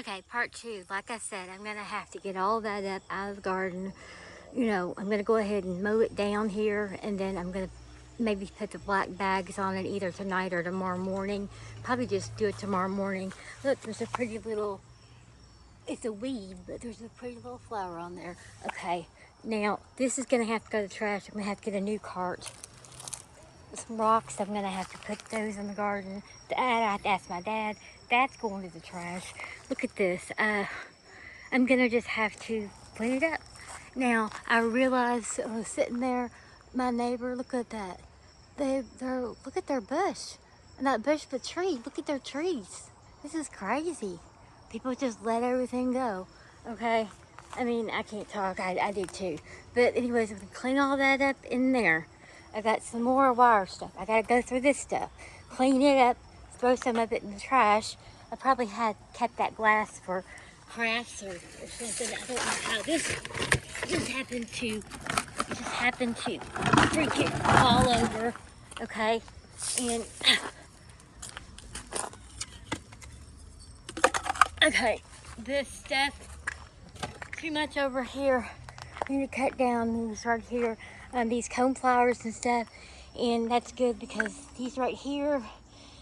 Okay, part two. Like I said, I'm gonna have to get all that up out of the garden. You know, I'm gonna go ahead and mow it down here, and then I'm gonna maybe put the black bags on it either tonight or tomorrow morning. Probably just do it tomorrow morning. Look, there's a pretty little, it's a weed, but there's a pretty little flower on there. Okay, now this is gonna have to go to the trash. I'm gonna have to get a new cart. Some rocks, I'm gonna have to put those in the garden. I have to ask my dad. That's going to the trash. Look at this. I'm gonna just have to clean it up. Now, I realized I was sitting there, my neighbor, look at that. Look at their bush. Not bush, but tree. Look at their trees. This is crazy. People just let everything go, okay? I mean, I can't talk, I do too. But anyways, I'm gonna clean all that up in there. I got some more wire stuff. I gotta go through this stuff, clean it up, throw some of it in the trash. I probably had kept that glass for crafts or something. I don't know how this just happened to freaking fall over. Okay, and okay, this stuff pretty much over here. I need to cut down these right here, these coneflowers and stuff, and that's good because these right here,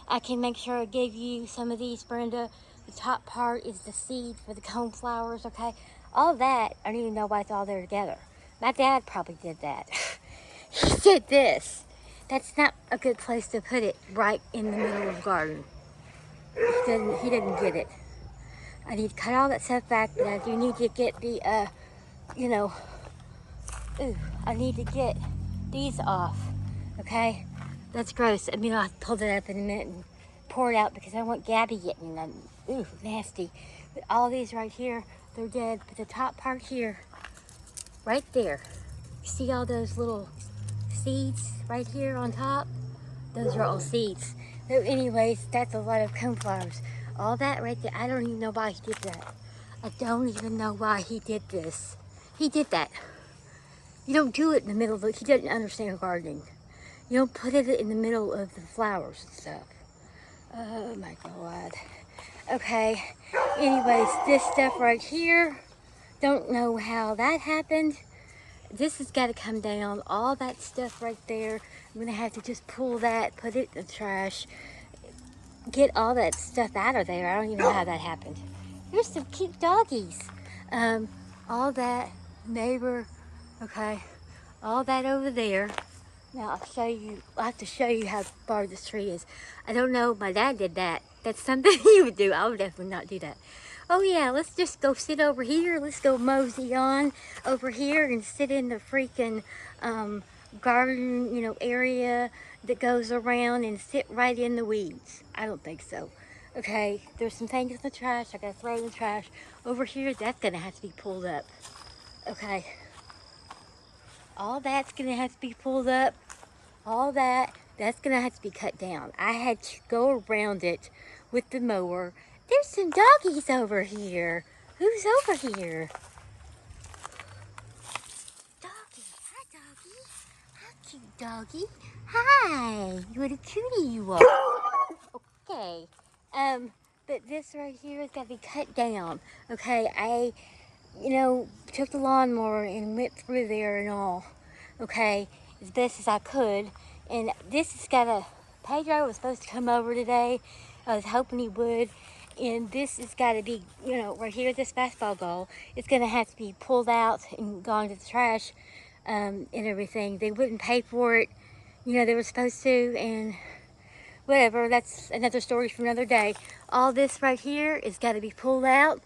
I can make sure I give you some of these, Brenda. The top part is the seed for the coneflowers, okay? All that, I don't even know why it's all there together. My dad probably did that. He did this. That's not a good place to put it, right in the middle of the garden. He didn't get it. I need to cut all that stuff back, but I do need to get the, you know, I need to get these off, okay? That's gross. I mean, I'll pull that up in a minute and pour it out because I don't want Gabby getting them. Ooh, nasty. But all these right here, they're dead. But the top part here, right there, you see all those little seeds right here on top? Those are all seeds. So anyways, that's a lot of coneflowers. All that right there, I don't even know why he did that. I don't even know why he did this. He did that. You don't do it in the middle of it. He doesn't understand gardening. You don't put it in the middle of the flowers and stuff. Oh my God. Okay. Anyways, this stuff right here, don't know how that happened. This has got to come down. All that stuff right there, I'm going to have to just pull that, put it in the trash, get all that stuff out of there. I don't even know how that happened. Here's some cute doggies. All that, neighbor, okay, all that over there. Now I'll have to show you how far this tree is. I don't know, my dad did that. That's something he would do. I would definitely not do that. Oh yeah, let's just go sit over here. Let's go mosey on over here and sit in the freaking garden, you know, area that goes around and sit right in the weeds. I don't think so. Okay, there's some things in the trash. I gotta throw in the trash. Over here, that's gonna have to be pulled up. Okay. All that's gonna have to be pulled up. All that's gonna have to be cut down. I had to go around it with the mower. There's some doggies over here. Who's over here? Doggy. Hi, doggy. How cute, doggy. Hi. What a cutie you are. Okay. But this right here has got to be cut down. Okay, I, you know, took the lawnmower and went through there and all. Okay, as best as I could. And this has got a, Pedro was supposed to come over today. I was hoping he would. And this has got to be, you know, right here, this basketball goal, it's going to have to be pulled out and gone to the trash and everything. They wouldn't pay for it. You know, they were supposed to, and whatever, that's another story for another day. All this right here is got to be pulled out.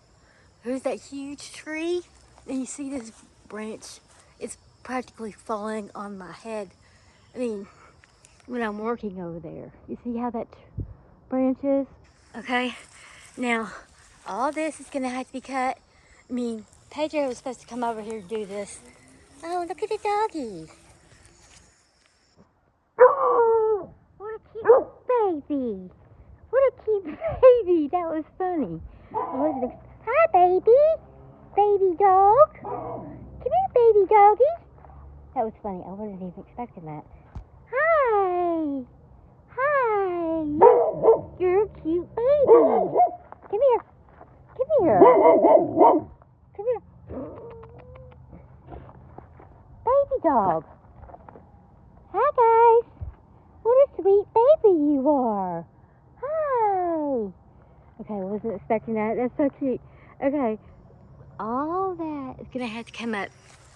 There's that huge tree, and you see this branch. It's practically falling on my head. I mean, when I'm working over there. You see how that branch is? Okay, now all this is gonna have to be cut. I mean, Pedro was supposed to come over here to do this. Oh, look at the doggies. Oh, what a cute baby. What a cute baby. That was funny. Hi, baby. Baby dog. Come here, baby doggy. That was funny. I wasn't even expecting that. Hi. Hi. You're a cute baby. Come here. Come here. Come here. Baby dog. Hi, guys. What a sweet baby you are. Hi. Okay, wasn't expecting that. That's so cute. Okay, all that is going to have to come up.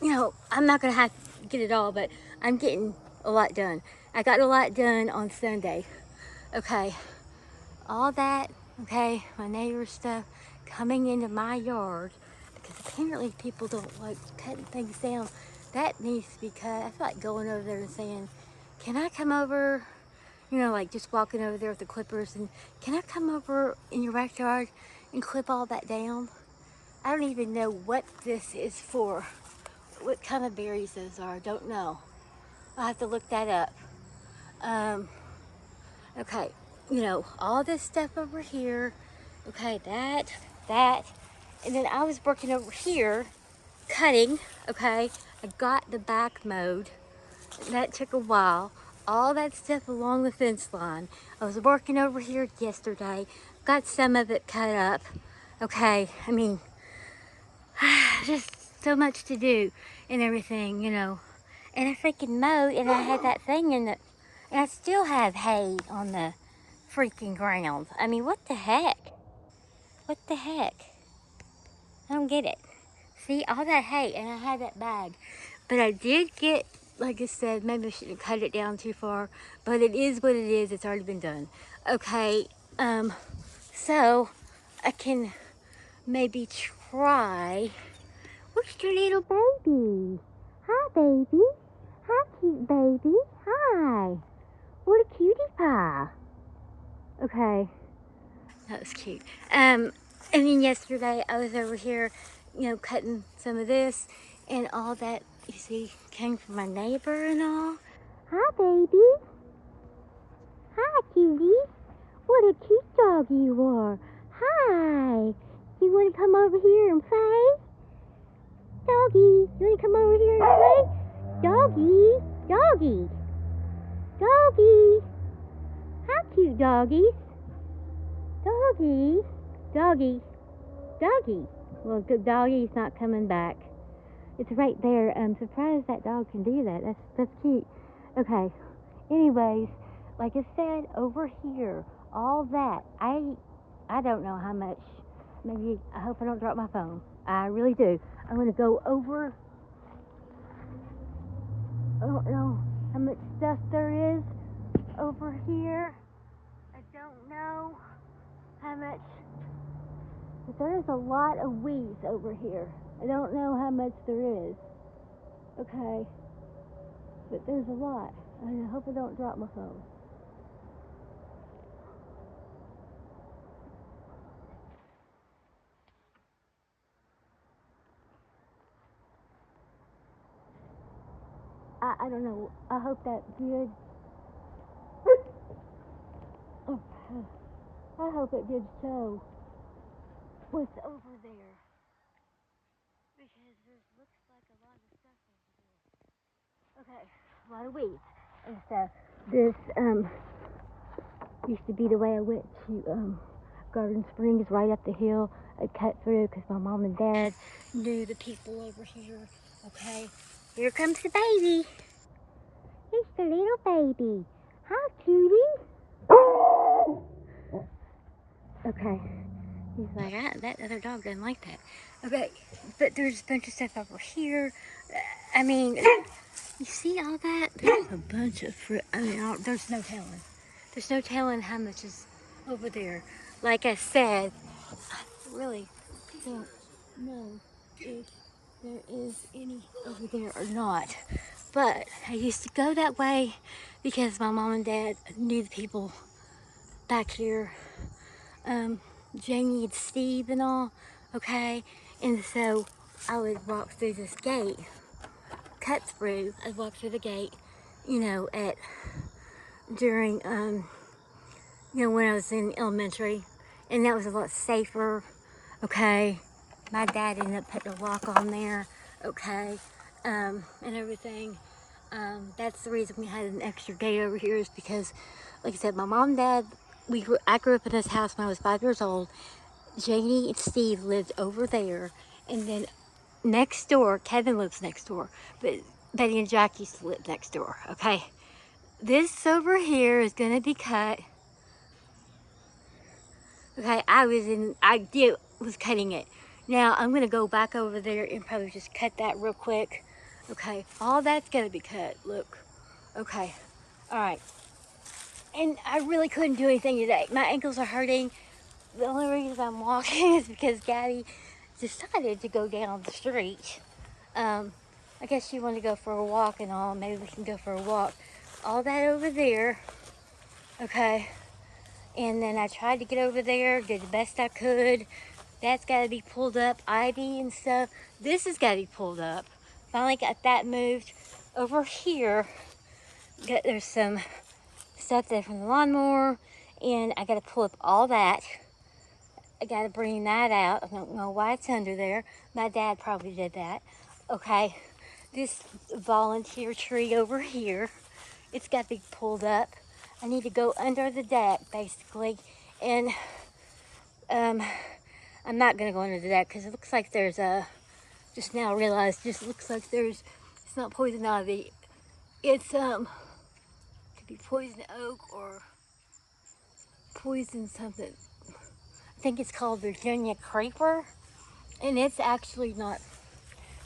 You know, I'm not going to have to get it all, but I'm getting a lot done. I got a lot done on Sunday. Okay, all that, okay, my neighbor's stuff coming into my yard because apparently people don't like cutting things down. That needs to be cut. I feel like going over there and saying, can I come over, you know, like just walking over there with the clippers and can I come over in your backyard and clip all that down? I don't even know what this is for. What kind of berries those are, I don't know. I'll have to look that up. Okay, you know, all this stuff over here. Okay, that, and then I was working over here, cutting, okay? I got the back mowed. That took a while. All that stuff along the fence line. I was working over here yesterday. Got some of it cut up. Okay, I mean, just so much to do and everything, you know. And I freaking mowed and I had that thing in it. And I still have hay on the freaking ground. I mean, what the heck? What the heck? I don't get it. See, all that hay, and I had that bag. But I did get, like I said, maybe I shouldn't cut it down too far, but it is what it is. It's already been done. Okay, so I can maybe try. Where's your little baby? Hi, baby. Hi, cute baby. Hi. What a cutie pie. Okay. That was cute. And then yesterday I was over here, you know, cutting some of this and all that, you see, came from my neighbor and all. Hi, baby. Hi, cutie. What a cute dog you are. Hi. You want to come over here and play? Doggy, you want to come over here and play? Doggy, doggy, doggy. Hi, cute doggies. Doggy, doggy, doggy. Well, good doggy's not coming back. It's right there. I'm surprised that dog can do that. That's cute. Okay. Anyways, like I said, over here, all that. I don't know how much. Maybe I hope I don't drop my phone. I really do. I'm gonna go over. I don't know how much stuff there is over here. I don't know how much, but there's a lot of weeds over here. I don't know how much there is. Okay, but there's a lot. I hope I don't drop my phone. I don't know. I hope that's good. Oh, I hope it did show what's over there. Because there looks like a lot of stuff over there. Okay, a lot of weeds and stuff. This used to be the way I went to Garden Springs, right up the hill. I'd cut through because my mom and dad knew the people over here. Okay, here comes the baby. It's the little baby. Hi, cutie. Okay. He's like, that other dog doesn't like that. Okay, but there's a bunch of stuff over here. I mean, you see all that? There's a bunch of fruit. I mean, there's no telling. There's no telling how much is over there. Like I said, I really don't know if there is any over there or not. But I used to go that way because my mom and dad knew the people back here. Jamie and Steve and all, okay? And so I would walk through this gate, cut through, I'd walk through the gate, you know, during, you know, when I was in elementary, and that was a lot safer, okay? My dad ended up putting a lock on there, okay, and everything. That's the reason we had an extra gate over here is because, like I said, my mom and dad, I grew up in this house when I was 5 years old. Janie and Steve lived over there, and then next door, Kevin lives next door, but Betty and Jack used to live next door, okay? This over here is gonna be cut. Okay, was cutting it. Now I'm gonna go back over there and probably just cut that real quick. Okay, all that's gonna be cut, look. Okay, all right. And I really couldn't do anything today. My ankles are hurting. The only reason I'm walking is because Gabby decided to go down the street. I guess she wanted to go for a walk and all. Maybe we can go for a walk. All that over there, okay. And then I tried to get over there, did the best I could. That's got to be pulled up, ivy and stuff. This has got to be pulled up. Finally got that moved. Over here, there's some stuff there from the lawnmower, and I got to pull up all that. I got to bring that out. I don't know why it's under there. My dad probably did that. Okay, this volunteer tree over here, it's got to be pulled up. I need to go under the deck, basically, and I'm not going to go under the deck because it looks like there's just now realized, just looks like it's not poison ivy. It's, could be poison oak or poison something. I think it's called Virginia creeper, and it's actually not,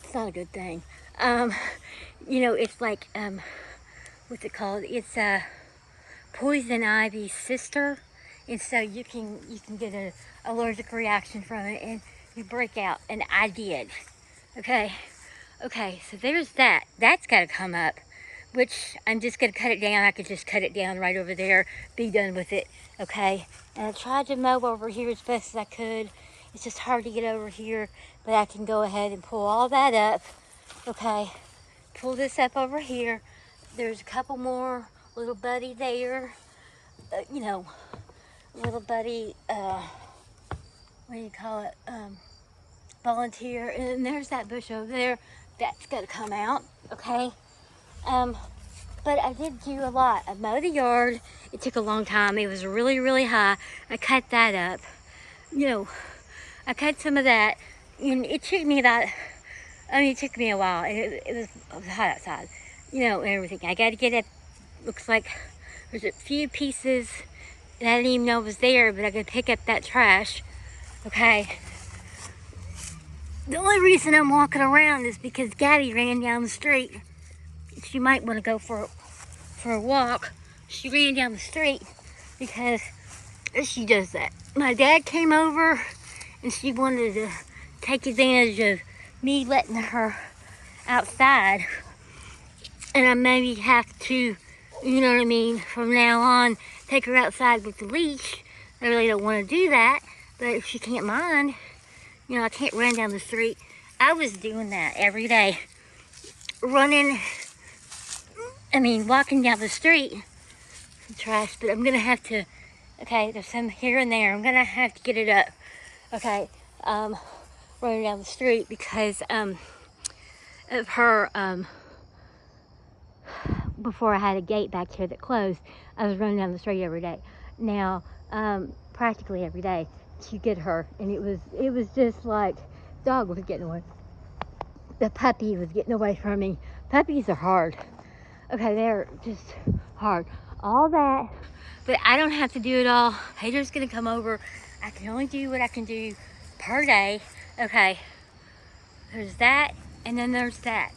it's not a good thing. You know, it's like, what's it called? It's poison ivy's sister, and so you can get an allergic reaction from it, and you break out, and I did. Okay, so there's that. That's got to come up, which I'm just going to cut it down. I could just cut it down right over there, be done with it, okay? And I tried to mow over here as best as I could. It's just hard to get over here, but I can go ahead and pull all that up, okay? Pull this up over here. There's a couple more, little buddy there, you know, little buddy, what do you call it, volunteer, and there's that bush over there. That's got to come out, okay? But I did do a lot. I mowed the yard. It took a long time. It was really, really high. I cut that up. You know, I cut some of that. And it took me it took me a while. It was hot outside, you know, and everything. I got to get it. Looks like there's a few pieces that I didn't even know was there, but I could pick up that trash, okay? The only reason I'm walking around is because Gabby ran down the street. She might want to go for a walk. She ran down the street because she does that. My dad came over and she wanted to take advantage of me letting her outside. And I maybe have to, you know what I mean, from now on, take her outside with the leash. I really don't want to do that, but if she can't mind, you know, I can't run down the street. I was doing that every day. Walking down the street, some trash, but I'm gonna have to, okay, there's some here and there. I'm gonna have to get it up, okay, running down the street because of her, before I had a gate back here that closed, I was running down the street every day. Now, practically every day to get her, and it was just like, dog was getting away. The puppy was getting away from me. Puppies are hard. Okay, they're just hard. All that, but I don't have to do it all. Peter's gonna come over. I can only do what I can do per day. Okay, there's that, and then there's that.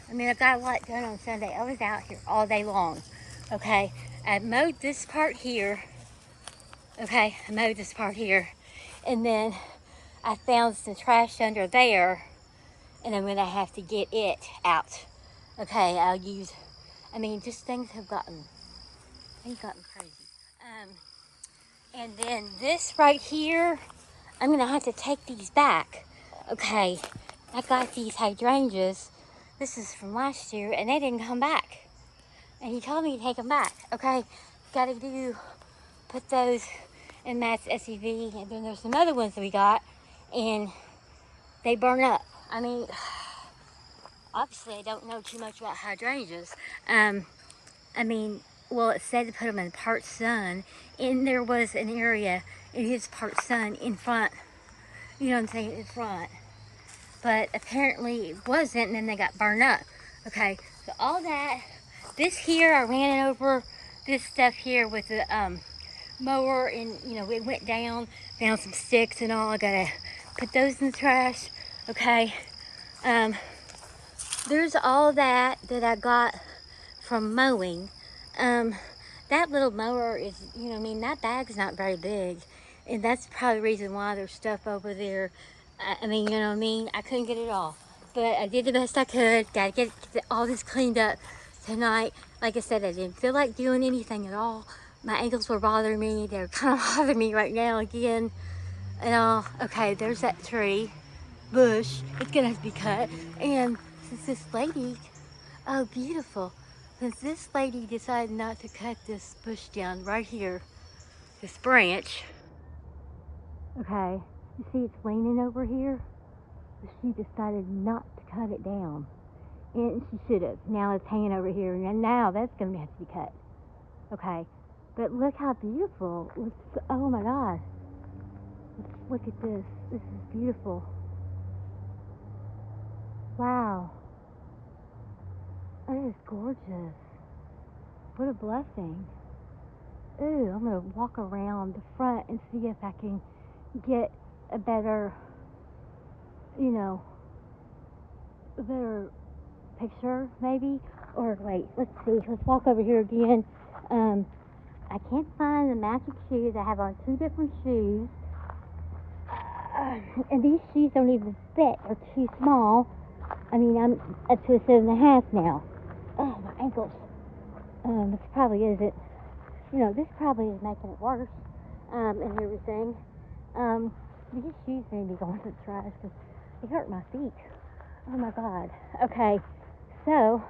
I mean, I got a lot done on Sunday. I was out here all day long. Okay, I mowed this part here. Okay, I mowed this part here, and then I found some trash under there, and I'm gonna have to get it out. Okay, just things have gotten crazy. And then this right here, I'm gonna have to take these back. Okay, I got these hydrangeas. This is from last year, and they didn't come back. And he told me to take them back. Okay, put those in Matt's SUV, and then there's some other ones that we got, and they burn up. I mean, obviously I don't know too much about hydrangeas. Well, it said to put them in part sun, and there was an area in his part sun in front you know what I'm saying, in front. But apparently it wasn't, and then they got burned up. Okay, so all that, this here, I ran it over this stuff here with the mower, and you know, it went down, found some sticks and all. I gotta put those in the trash. Okay, there's all that I got from mowing. That little mower is, you know, I mean, that bag's not very big, and that's probably the reason why there's stuff over there. I mean, you know what I mean? I couldn't get it all, but I did the best I could. Gotta get all this cleaned up tonight. Like I said, I didn't feel like doing anything at all. My ankles were bothering me. They're kind of bothering me right now again. And all. Okay, there's that tree, bush. It's gonna have to be cut. And since this lady, oh, beautiful. Since this lady decided not to cut this bush down right here, this branch, okay, you see it's leaning over here? She decided not to cut it down. And she should have. Now it's hanging over here, and now that's going to have to be cut. Okay, but look how beautiful. Oh my God. Look at this. This is beautiful. Wow. That is gorgeous. What a blessing. Ooh, I'm going to walk around the front and see if I can get a better, you know, a better picture maybe. Or wait, let's see. Let's walk over here again. I can't find the matching shoes. I have on two different shoes. And these shoes don't even fit. They're too small. I mean, I'm up to a 7.5 now. Oh, my ankles. This probably isn't, you know, this probably is making it worse, and everything. These shoes need to be going to the trash because they hurt my feet. Oh my God. Okay, so,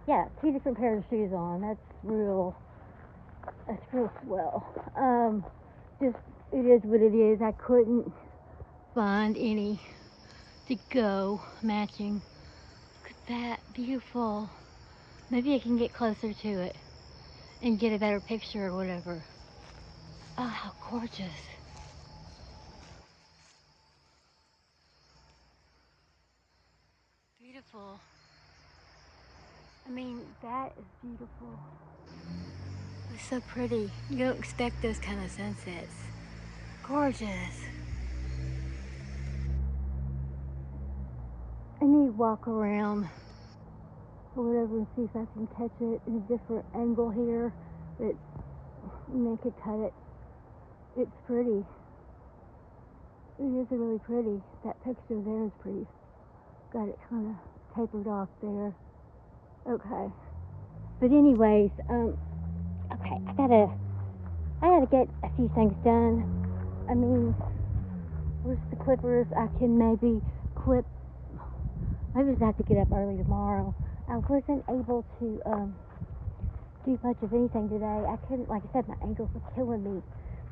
yeah, two different pairs of shoes on. That's real swell. Just, it is what it is. I couldn't find any to go matching. Look at that, beautiful. Maybe I can get closer to it and get a better picture or whatever. Oh, how gorgeous. Beautiful. I mean, that is beautiful. It's so pretty. You don't expect those kind of sunsets. Gorgeous. I need to walk around or whatever and see if I can catch it in a different angle here. But I could cut it. It's pretty. It is really pretty. That picture there is pretty. Got it kind of tapered off there. Okay. But anyways, okay, I gotta get a few things done. I mean, where's the clippers? I can maybe clip. I just have to get up early tomorrow. I wasn't able to do much of anything today. I couldn't, like I said, my ankles were killing me.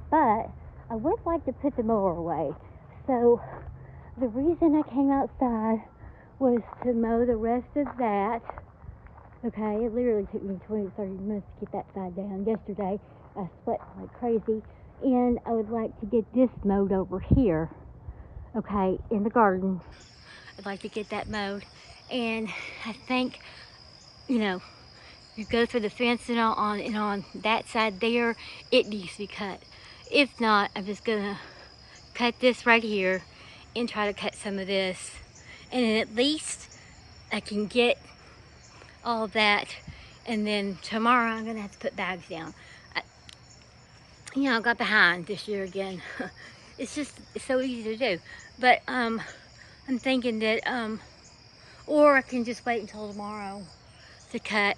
But I would like to put the mower away. So the reason I came outside was to mow the rest of that. Okay, it literally took me 20 to 30 minutes to get that side down. Yesterday, I sweat like crazy. And I would like to get this mowed over here. Okay, in the garden. I'd like to get that mowed. And I think, you know, you go through the fence and on that side there, it needs to be cut. If not, I'm just gonna cut this right here and try to cut some of this. And then at least I can get all that. And then tomorrow I'm gonna have to put bags down. You know, I got behind this year again. It's so easy to do. But I'm thinking that, or I can just wait until tomorrow to cut.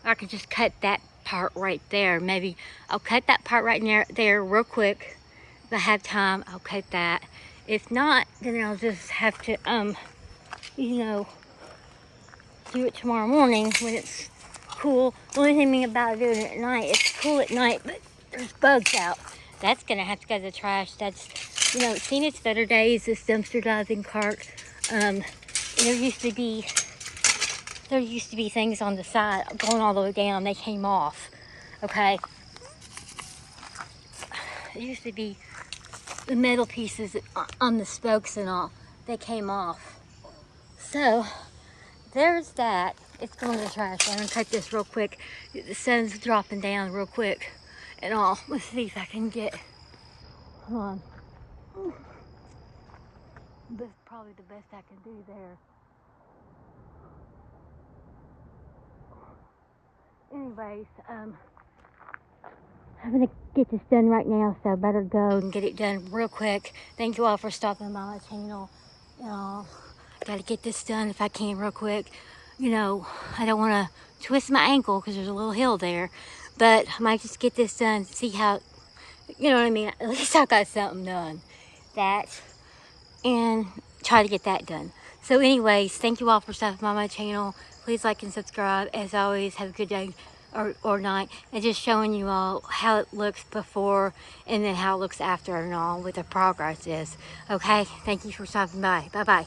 Or I can just cut that part right there. Maybe I'll cut that part right there real quick. If I have time, I'll cut that. If not, then I'll just have to, you know, do it tomorrow morning when it's cool. The only thing about doing it at night, it's cool at night, but there's bugs out. That's gonna have to go to the trash. That's, you know, seen its better days, this dumpster diving cart. There used to be things on the side going all the way down. They came off. Okay. It used to be the metal pieces on the spokes and all, they came off. So there's that. It's going to the trash. I'm gonna cut this real quick. The sun's dropping down real quick and all. Let's see if I can get, hold on. That's probably the best I can do there. Anyways, I'm gonna get this done right now, so I better go and get it done real quick. Thank you all for stopping by my channel. Gotta get this done if I can real quick. You know, I don't want to twist my ankle because there's a little hill there, but I might just get this done, see how, you know what I mean? At least I got something done. That, and try to get that done. So anyways, thank you all for stopping by my channel. Please like and subscribe. As always, have a good day or night. And just showing you all how it looks before and then how it looks after and all, what the progress is. Okay, thank you for stopping by. Bye-bye.